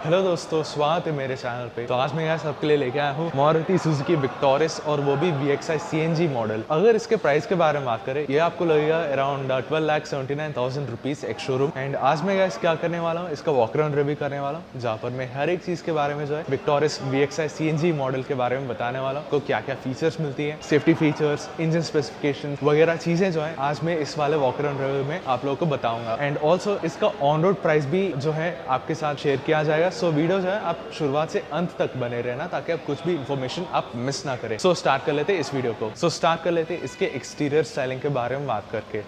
Hello दोस्तों, स्वागत है मेरे चैनल पे। तो आज मैं यहाँ सबके लिए लेके आया हूँ मारुति सुजुकी विक्टोरिस और वो भी VXI CNG मॉडल। अगर इसके प्राइस के बारे में बात करें, ये आपको लगेगा अराउंड 12,79,000 रुपीज एक शोरूम। एंड आज मैं गाइस क्या करने वाला हूँ, इसका वॉक अराउंड रिव्यू करने वाला हूँ, जहाँ पर मैं हर एक चीज के बारे में जो है विक्टोरिस VXI CNG मॉडल के बारे में बताने वाला हूँ, को क्या क्या फीचर्स मिलती है, सेफ्टी फीचर्स, इंजन स्पेसिफिकेशन वगैरह चीजें जो है आज मैं इस वाले वॉक अराउंड रिव्यू में आप लोगों को बताऊंगा। एंड ऑल्सो इसका ऑन रोड प्राइस भी जो है आपके साथ शेयर किया जाएगा। सो वीडियो जो है आप शुरुआत से अंत तक बने रहना, ताकि आप कुछ भी इंफॉर्मेशन आप मिस ना करें। सो स्टार्ट कर लेते इस वीडियो को। स्टार्ट कर लेते इसके एक्सटीरियर स्टाइलिंग के बारे में बात करके।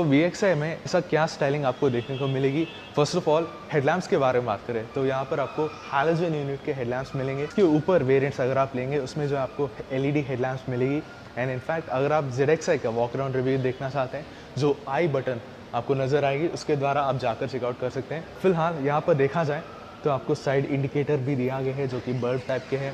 VXI में ऐसा क्या स्टाइलिंग आपको देखने को मिलेगी। फर्स्ट ऑफ ऑल हेडलैम्प्स के बारे में बात करें तो यहाँ पर आपको हैलोजन यूनिट के हेडलैम्प्स मिलेंगे। इसके ऊपर वेरिएंट्स अगर आप लेंगे उसमें जो आपको LED हेडलैम्प्स मिलेगी। एंड इनफैक्ट अगर आप ZXI का वॉक अराउंड रिव्यू देखना चाहते हैं, जो आई बटन आपको नजर आएगी उसके द्वारा आप जाकर चेकआउट कर सकते हैं। फिलहाल यहाँ पर देखा जाए तो आपको साइड इंडिकेटर भी दिया गया है जो कि बल्ब टाइप के हैं।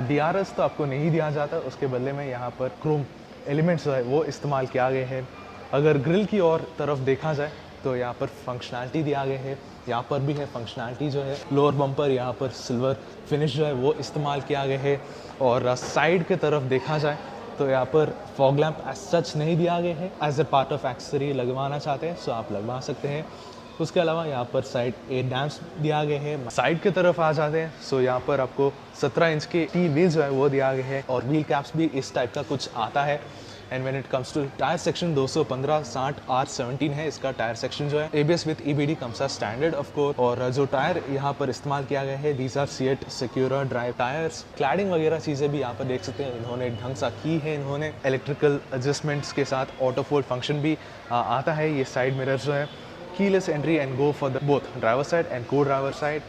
DRS तो आपको नहीं दिया जाता, उसके बदले में यहाँ पर क्रोम एलिमेंट्स जो है वो इस्तेमाल किया गए हैं। अगर ग्रिल की और तरफ देखा जाए तो यहाँ पर फंक्शनैलिटी दिया गया है, यहाँ पर भी है फंक्शनैलिटी जो है। लोअर बम्पर यहाँ पर सिल्वर फिनिश जो है वो इस्तेमाल किया गया है। और साइड के तरफ देखा जाए तो यहाँ पर फॉग लैंप एज सच नहीं दिया गया है। As a part of accessory लगवाना चाहते हैं सो आप लगवा सकते हैं। उसके अलावा यहाँ पर साइड एयर डैम्प्स दिया गया है। साइड की तरफ आ जाते हैं सो यहाँ पर आपको 17 इंच की टी व्हील जो है वो दिया गया है और व्हील कैप्स भी इस टाइप का कुछ आता है। And when it comes to tyre section 215/60 R17 है इसका टायर सेक्शन जो है। ABS with EBD comes as standard of course. और जो टायर यहाँ पर इस्तेमाल किया गया है these are CEAT Secura drive tyres. Cladding वगैरह चीज़ें भी यहाँ पर देख सकते हैं इन्होंने ढंग सा की है। इन्होंने इलेक्ट्रिकल एडजस्टमेंट्स के साथ ऑटो फोल्ड फंक्शन भी आता है। ये साइड मिरर जो है keyless entry and go for the both driver side and को ड्राइवर साइड।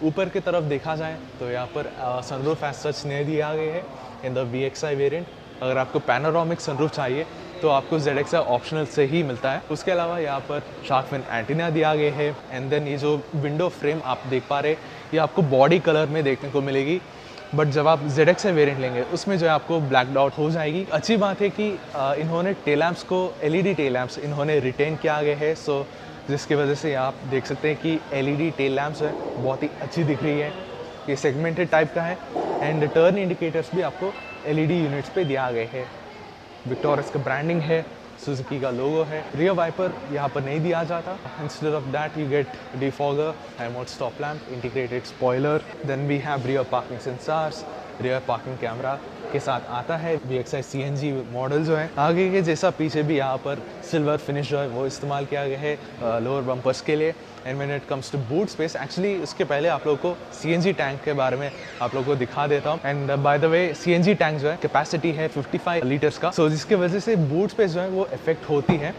ऊपर की तरफ देखा जाए तो यहाँ पर सनरूफ एज सच नहीं दिया गया है इन द VXI वेरिएंट। अगर आपको पैनोरामिक सनरूफ चाहिए तो आपको ZXI ऑप्शनल से ही मिलता है। उसके अलावा यहाँ पर शार्क फिन एंटीना दिया गया है। एंड देन ये जो विंडो फ्रेम आप देख पा रहे ये आपको बॉडी कलर में देखने को मिलेगी, बट जब आप ZXI वेरिएंट लेंगे उसमें जो है आपको ब्लैक डॉट हो जाएगी। अच्छी बात है कि इन्होंने टेल लैम्प्स को LED टेल लैम्प्स इन्होंने रिटेन किया गया है। जिसकी वजह से आप देख सकते हैं कि LED टेल लैम्प्स है बहुत ही अच्छी दिख रही है। ये सेगमेंटेड टाइप का है। एंड टर्न इंडिकेटर्स भी आपको LED यूनिट्स पे दिया गए है। विक्टोरिस का ब्रांडिंग है, सुजुकी का लोगो है। रियर वाइपर यहाँ पर नहीं दिया जाता। Instead of that you get defogger, remote stop lamp, integrated spoiler. Then we have rear parking sensors, rear parking camera के साथ आता है। VXI CNG मॉडल जो है आगे के जैसा पीछे भी यहाँ पर सिल्वर फिनिश जो है वो इस्तेमाल किया गया है लोअर बम्पर्स के लिए। And when it comes to boot space, actually उसके पहले आप लोगों को CNG टैंक के बारे में आप लोगों को दिखा देता हूँ। And by the way CNG tank जो है कैपेसिटी है 55 लीटर्स का। जिसकी वजह से बूट स्पेस जो है वो इफेक्ट होती है।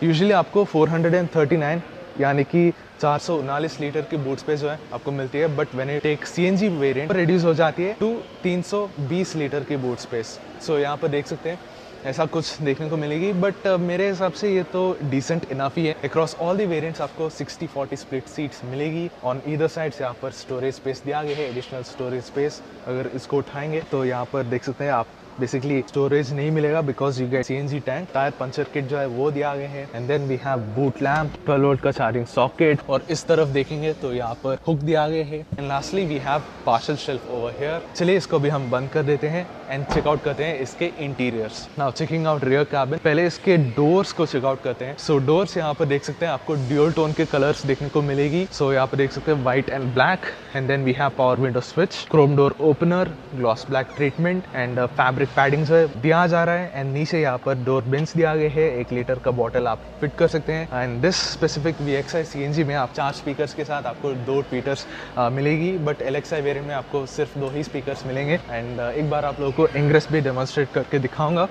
यूजुअली आपको 439 यानी कि 439 लीटर की बूट स्पेस जो है आपको मिलती है, but when it take CNG variant reduce हो जाती है टू 320 लीटर की बूट स्पेस। यहाँ पर देख सकते हैं ऐसा कुछ देखने को मिलेगी, बट मेरे हिसाब से ये तो डिसेंट इनफ ही है। अक्रॉस ऑल दी वेरिएंट्स आपको 60-40 स्प्लिट सीट्स मिलेगी। ऑन ईदर साइड से यहाँ पर स्टोरेज स्पेस दिया गया है, एडिशनल स्टोरेज स्पेस। अगर इसको उठाएंगे तो यहाँ पर देख सकते हैं आप बेसिकली स्टोरेज नहीं मिलेगा because you get CNG tank. Tyre puncture kit जो है वो दिया गया है। And then we have boot lamp, 12 volt का चार्जिंग सॉकेट। और इस तरफ देखेंगे तो यहाँ पर हुक दिया गया है। And lastly we have parcel shelf over here. चलिए इसको भी हम बंद कर देते हैं एंड चेकआउट करते हैं इसके interiors. Now checking out rear cabin. पहले इसके डोर्स को चेकआउट करते हैं। डोर्स यहाँ पर देख सकते हैं आपको ड्यूल टोन के कलर्स देखने को मिलेगी। यहाँ पर देख सकते हैं white and black. And then we have power window switch, chrome door opener, gloss black treatment and fabric padding जो है दिया जा रहा है। एंड नीचे यहाँ पर डोर बेंच दिया गया है, 1 लीटर का बॉटल आप फिट कर सकते हैं। And this specific VXI CNG में आप 4 स्पीकर्स के साथ आपको 2 ट्वीटर्स मिलेगी, बट LXI वेरिएंट में आपको सिर्फ 2 ही स्पीकर्स मिलेंगे। एंड एक बार आप लोगों को इंग्रेस भी डेमोन्स्ट्रेट करके दिखाऊंगा।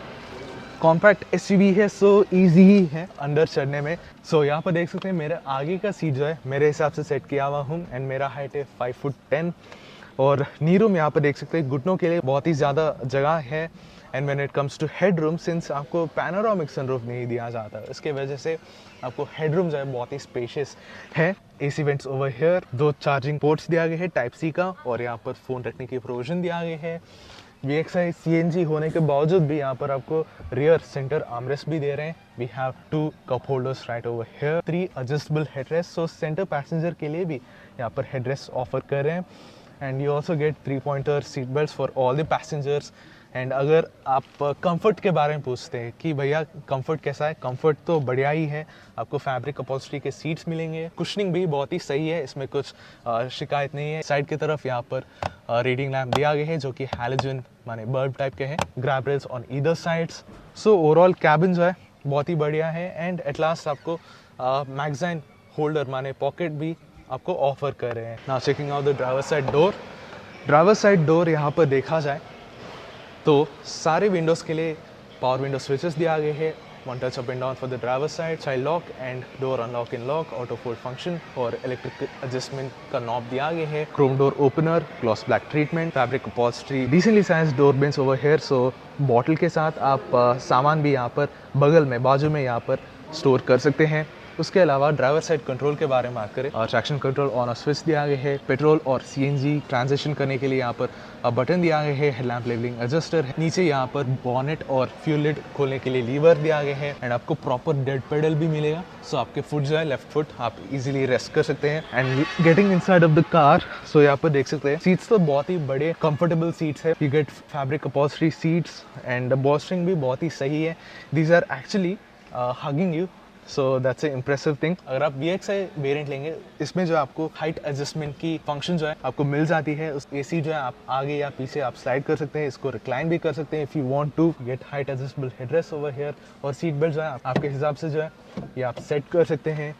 कॉम्पैक्ट SUV है, ईजी ही है अंदर चढ़ने में। यहाँ पर देख सकते हैं मेरे आगे का सीट जो है मेरे हिसाब से सेट किया हुआ हूँ। एंड मेरा हाइट है 5'10" और नी रूम यहाँ पर देख सकते हैं घुटनों के लिए बहुत ही ज़्यादा जगह है। And when it comes to head room, since आपको पैनोरामिक सनरूफ नहीं दिया जाता, इसके वजह से आपको हेड रूम जो है बहुत ही स्पेशियस है। AC vents over here, 2 charging ports दिया गया है टाइप C का, और यहाँ पर फ़ोन रखने की प्रोविजन दिया गया है। VXI CNG होने के बावजूद भी यहाँ पर आपको रियर सेंटर आर्मरेस्ट भी दे रहे हैं। We have 2 cup holders right over here, 3 adjustable headrest, so centre passenger के लिए भी यहाँ पर हेडरेस्ट ऑफर कर रहे हैं। And you also get 3-pointer seat belt for all the passengers. And अगर आप कंफर्ट के बारे में पूछते हैं कि भैया कंफर्ट कैसा है, कंफर्ट तो बढ़िया ही है। आपको फैब्रिक अपॉल्स्ट्री के सीट्स मिलेंगे, कुशनिंग भी बहुत ही सही है, इसमें कुछ शिकायत नहीं है। साइड की तरफ यहाँ पर रीडिंग लैम्प दिया गया है जो कि हैलोजन माने बल्ब टाइप के हैं। Grab rails on either sides. So overall cabin जो है बहुत ही बढ़िया है। एंड एट लास्ट आपको मैगज़ाइन होल्डर माने पॉकेट भी आपको ऑफर कर रहे हैं। Now checking out the driver side door. Driver side door यहाँ पर देखा जाए तो सारे विंडोज़ के लिए पावर विंडो स्विचेस दिया गए हैं। One touch up and down for the driver side, child lock and door unlock in lock, auto fold function और इलेक्ट्रिक एडजस्टमेंट का नॉब दिया गया है। Chrome door opener, gloss black treatment, fabric upholstery, decently sized door bench over here. So bottle के साथ आप सामान भी यहाँ पर बगल में बाजू में यहाँ पर स्टोर कर सकते हैं। उसके अलावा ड्राइवर साइड कंट्रोल के बारे में बात करें, ट्रैक्शन कंट्रोल ऑन स्विच दिया गया है। पेट्रोल और CNG ट्रांजिशन करने के लिए यहाँ पर बटन दिया गया है। हेडलैम्प लेवलिंग एडजस्टर है। नीचे यहाँ पर बॉनेट और फ्यूल लिड खोलने के लिए लीवर दिया गया है। एंड आपको प्रॉपर डेड पेडल भी मिलेगा, सो आपके फुट जो है लेफ्ट फुट आप इजीली रेस्ट कर सकते हैं। And getting inside of the car, so यहाँ पर देख सकते हैं सीट्स तो बहुत ही बड़े कंफर्टेबल सीट्स है। You get fabric upholstery seats and bolstering भी बहुत ही सही है। These are actually hugging you, so that's a impressive thing. अगर आप VXI वेरिएंट लेंगे, इसमें जो आपको हाइट एडजस्टमेंट की फंक्शन जो है आपको मिल जाती है। उस AC जो है आप आगे या पीछे आप स्लाइड कर सकते हैं, इसको रिक्लाइन भी कर सकते हैं if you want to get height adjustable headrest over here. और सीट बेल्ट जो है आपके हिसाब से जो है ये आप सेट कर सकते हैं।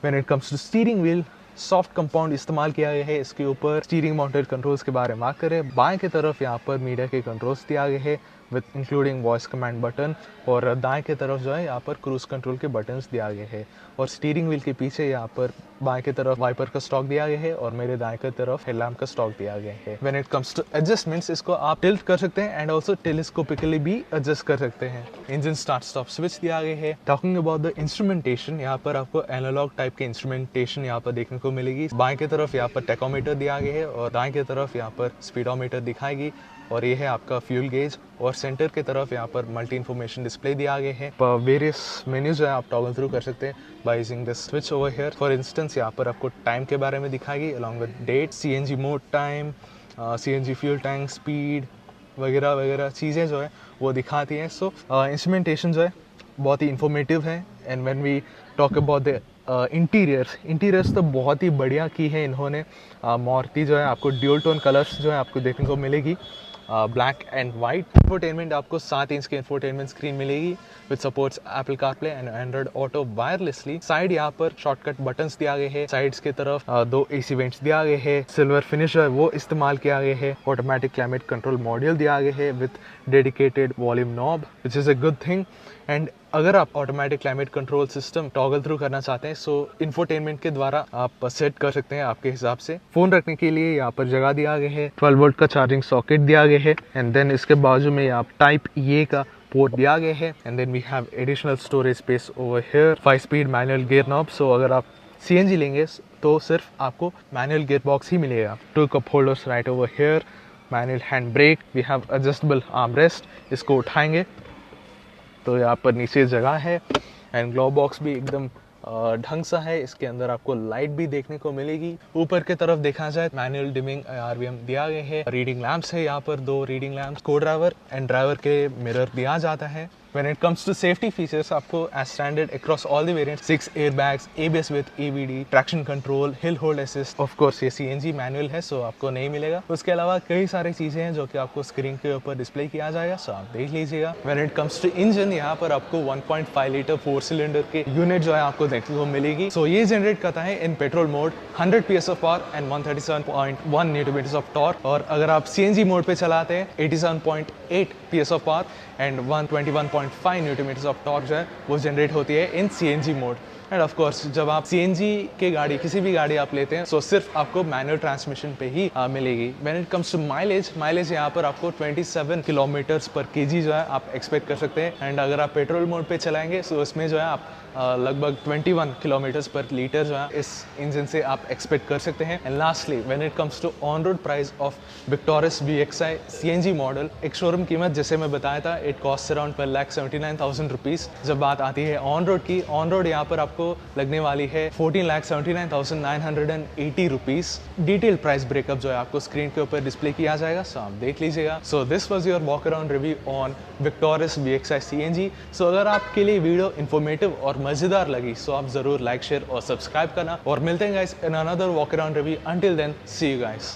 When it comes to steering wheel, soft compound इस्तेमाल किया गया है इसके ऊपर। स्टीयरिंग माउंटेड कंट्रोल्स के बारे में बात करें, बाएं की तरफ यहाँ पर मीडिया के कंट्रोल्स दिया गए हैं with including voice command button. और दाएं की तरफ जो है यहाँ पर क्रूज कंट्रोल के बटन्स दिया गए हैं। और स्टीयरिंग व्हील के पीछे यहाँ पर बाएं की तरफ वाइपर का स्टॉक दिया गया है और मेरे दाएं की तरफ हेडलैम्प का स्टॉक दिया गया है। When it comes to adjustments, इसको आप टिल्ट कर सकते हैं एंड ऑल्सो टेलीस्कोपिकली भी एडजस्ट कर सकते हैं। इंजन स्टार्ट स्टॉप स्विच दिया गया है। टॉकिंग अबाउट द इंस्ट्रूमेंटेशन, यहाँ पर आपको एनालॉग टाइप के इंस्ट्रूमेंटेशन यहाँ पर देखने को मिलेगी। बाएं की तरफ यहाँ पर टेकोमीटर दिया गया है और दाएं की तरफ यहाँ पर स्पीडोमीटर दिखाएगी। और ये है आपका फ्यूल गेज। और सेंटर की तरफ यहाँ पर मल्टी इन्फॉर्मेशन डिस्प्ले दिया गया है। वेरियस मेन्यूज जो है आप टॉगल थ्रू कर सकते हैं by using this switch over here. For instance यहाँ पर आपको टाइम के बारे में दिखाएगी along with date, CNG mode time, CNG fuel tank speed वगैरह वगैरह चीज़ें जो है वो दिखाती हैं। सो इंस्ट्रूमेंटेशन जो है बहुत ही इंफॉर्मेटिव है। And when we talk about the interiors तो बहुत ही बढ़िया की है इन्होंने। मारुति जो है आपको ड्यूल टोन कलर्स जो है आपको देखने को मिलेगी, ब्लैक एंड वाइट। इंफोटेनमेंट आपको 7 इंच की इंफोटेनमेंट स्क्रीन मिलेगी with supports Apple CarPlay and Android auto wirelessly. Side यहाँ पर शॉर्टकट बटन्स दिया गए हैं। साइड्स की तरफ 2 AC वेंट्स दिया गए हैं। सिल्वर फिनिश है वो इस्तेमाल किया गया है। ऑटोमेटिक क्लाइमेट कंट्रोल मॉड्यूल दिया गया है with dedicated volume knob which is a good thing. And अगर आप automatic climate control system toggle through करना चाहते हैं, सो इंफोटेनमेंट के द्वारा आप सेट कर सकते हैं आपके हिसाब से। फोन रखने के लिए यहाँ पर जगह दिया गया है। 12 वोल्ट का चार्जिंग सॉकेट दिया गया है। एंड देन इसके बाजू में आप टाइप A का पोर्ट दिया गया है। And then we have additional storage space over here. 5 speed manual gear knob. So अगर आप CNG लेंगे तो सिर्फ आपको मैनुअल गियर बॉक्स ही मिलेगा। 2 cup holders right over here. Manual hand brake. We have adjustable arm rest. इसको उठाएंगे तो यहाँ पर नीचे जगह है। एंड ग्लोव बॉक्स भी एकदम ढंग सा है। इसके अंदर आपको लाइट भी देखने को मिलेगी। ऊपर की तरफ देखा जाए मैनुअल डिमिंग RVM दिया गया है। रीडिंग लैंप्स है यहाँ पर 2 रीडिंग लैंप्स। को ड्राइवर एंड ड्राइवर के मिरर दिया जाता है। When it comes to safety features, आपको as standard across all the variants 6 airbags, ABS with ABD, traction control, hill hold assist, of course ये CNG मैनुअल है सो आपको नहीं मिलेगा। उसके अलावा कई सारी चीज़ें हैं जो कि आपको स्क्रीन के ऊपर डिस्प्ले किया जाएगा, सो आप देख लीजिएगा। When it comes to engine, यहाँ पर आपको 1.5 लीटर 4 सिलेंडर के यूनिट जो है आपको देखने को मिलेगी। सो ये जनरेट करता है in petrol mode 100 PS of power and 137.1 Newton of torque. और अगर आप CNG मोड पे चलाते हैं 87.8 PS of power and 121.5 Newton of torque जो है वो जनरेट होती है इन CNG mode. End of course जब आप सीएनजी के गाड़ी किसी भी गाड़ी आप लेते हैं तो सिर्फ आपको मैनुअल ट्रांसमिशन पे ही मिलेगी। When it comes to mileage यहाँ पर आपको 27 किलोमीटर्स पर केजी जो है आप एक्सपेक्ट कर सकते हैं। एंड अगर आप पेट्रोल मोड पे चलाएंगे तो इसमें जो है आप लगभग 21 किलोमीटर्स पर लीटर जो है इस इंजन से आप एक्सपेक्ट कर सकते हैं। And lastly when it comes to on road price of Victoris VXI CNG model, एक शोरूम कीमत जैसे मैं बताया था इट कॉस्ट अराउंड 12,79,000 रुपीज़। जब बात आती है ऑन रोड की, ऑन रोड यहाँ पर आपको लगने वाली है 14,79,980 रुपीज़। डिटेल प्राइस ब्रेकअप जो है आपको स्क्रीन के ऊपर डिस्प्ले किया जाएगा, सो आप देख लीजिएगा। So this was your walk around review on victorious VXI CNG। सो अगर आपके लिए वीडियो इन्फॉर्मेटिव और मजेदार लगी सो आप जरूर लाइक शेयर और सब्सक्राइब करना, और मिलते हैं guys in another walk around review. Until then see you guys.